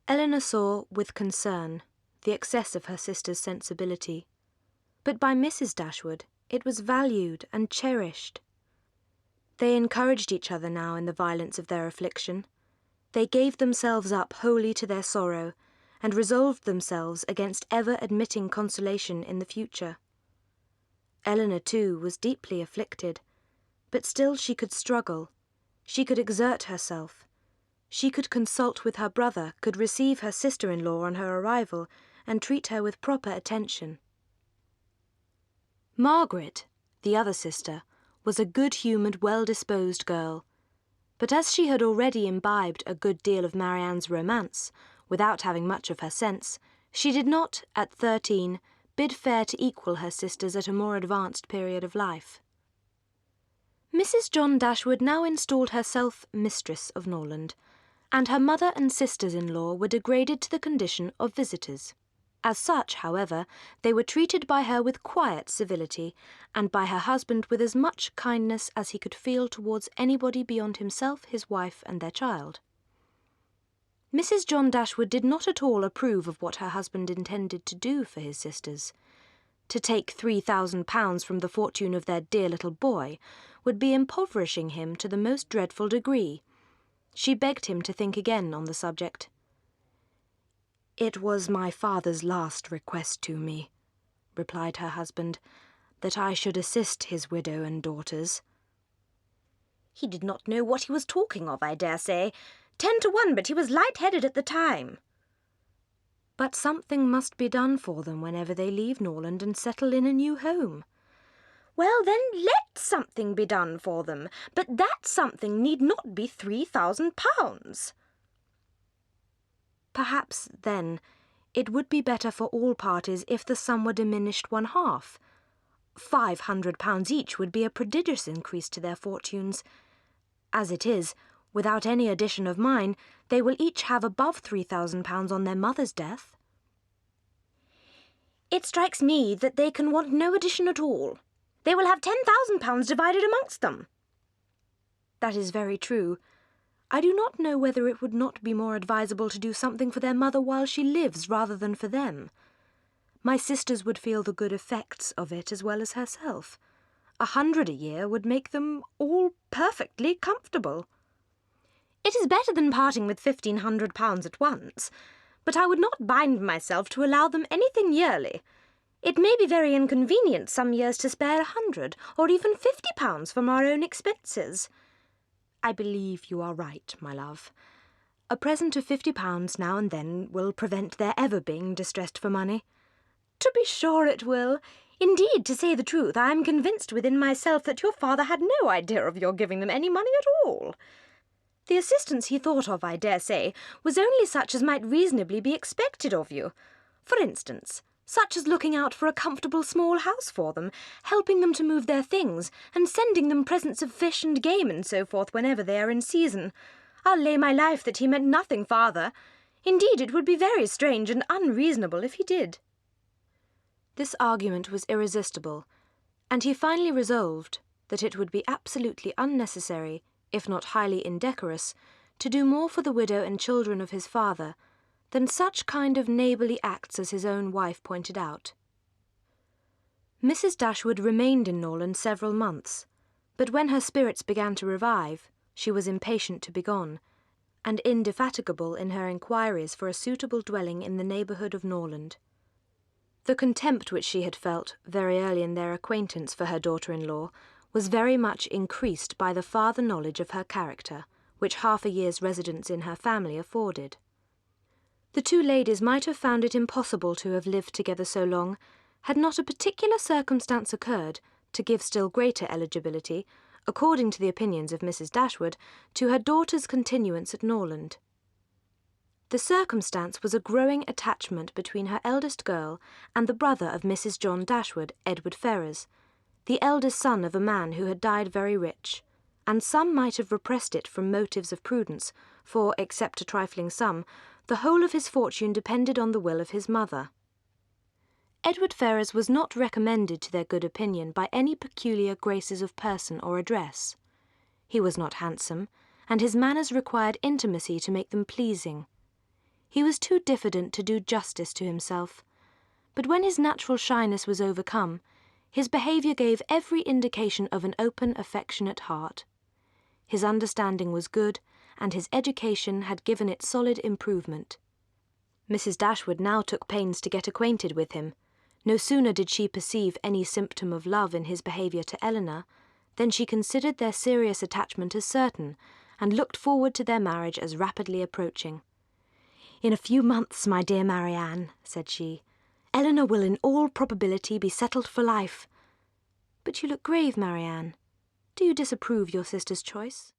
Elinor saw, with concern, the excess of her sister's sensibility, but by Mrs. Dashwood it was valued and cherished. They encouraged each other now in the violence of their affliction. They gave themselves up wholly to their sorrow, and resolved themselves against ever admitting consolation in the future. Elinor, too, was deeply afflicted, but still she could struggle, she could exert herself, she could consult with her brother, could receive her sister-in-law on her arrival, and treat her with proper attention. Margaret, the other sister, was a good-humoured, well-disposed girl, but as she had already imbibed a good deal of Marianne's romance, without having much of her sense, she did not, at 13, bid fair to equal her sisters at a more advanced period of life. Mrs. John Dashwood now installed herself mistress of Norland, and her mother and sisters-in-law were degraded to the condition of visitors. As such, however, they were treated by her with quiet civility, and by her husband with as much kindness as he could feel towards anybody beyond himself, his wife, and their child. Mrs. John Dashwood did not at all approve of what her husband intended to do for his sisters. To take £3,000 from the fortune of their dear little boy would be impoverishing him to the most dreadful degree. She begged him to think again on the subject. "It was my father's last request to me," replied her husband, "that I should assist his widow and daughters." "He did not know what he was talking of, I dare say. 10 to 1, but he was light-headed at the time." "But something must be done for them whenever they leave Norland and settle in a new home." "Well, then, let something be done for them, but that something need not be £3,000. Perhaps, then, it would be better for all parties if the sum were diminished 1/2. £500 each would be a prodigious increase to their fortunes. As it is, without any addition of mine, they will each have above £3,000 on their mother's death." "It strikes me that they can want no addition at all. They will have £10,000 divided amongst them." "That is very true. I do not know whether it would not be more advisable to do something for their mother while she lives rather than for them. My sisters would feel the good effects of it as well as herself. 100 a year would make them all perfectly comfortable." "It is better than parting with £1,500 at once, but I would not bind myself to allow them anything yearly. It may be very inconvenient some years to spare 100 or even £50 from our own expenses." "I believe you are right, my love. A present of £50 now and then will prevent their ever being distressed for money." "To be sure it will. Indeed, to say the truth, I am convinced within myself that your father had no idea of your giving them any money at all. The assistance he thought of, I dare say, was only such as might reasonably be expected of you. For instance, such as looking out for a comfortable small house for them, helping them to move their things, and sending them presents of fish and game and so forth whenever they are in season. I'll lay my life that he meant nothing farther. Indeed, it would be very strange and unreasonable if he did." This argument was irresistible, and he finally resolved that it would be absolutely unnecessary, if not highly indecorous, to do more for the widow and children of his father than such kind of neighbourly acts as his own wife pointed out. Mrs. Dashwood remained in Norland several months, but when her spirits began to revive, she was impatient to be gone, and indefatigable in her inquiries for a suitable dwelling in the neighbourhood of Norland. The contempt which she had felt very early in their acquaintance for her daughter-in-law was very much increased by the farther knowledge of her character, which half a year's residence in her family afforded. The two ladies might have found it impossible to have lived together so long, had not a particular circumstance occurred to give still greater eligibility, according to the opinions of Mrs. Dashwood, to her daughter's continuance at Norland. The circumstance was a growing attachment between her eldest girl and the brother of Mrs. John Dashwood, Edward Ferrars, the eldest son of a man who had died very rich, and some might have repressed it from motives of prudence, for, except a trifling sum, the whole of his fortune depended on the will of his mother. Edward Ferrars was not recommended to their good opinion by any peculiar graces of person or address. He was not handsome, and his manners required intimacy to make them pleasing. He was too diffident to do justice to himself, but when his natural shyness was overcome, his behaviour gave every indication of an open, affectionate heart. His understanding was good, and his education had given it solid improvement. Mrs. Dashwood now took pains to get acquainted with him. No sooner did she perceive any symptom of love in his behaviour to Elinor, than she considered their serious attachment as certain, and looked forward to their marriage as rapidly approaching. "In a few months, my dear Marianne," said she, "Elinor will in all probability be settled for life. But you look grave, Marianne. Do you disapprove your sister's choice?"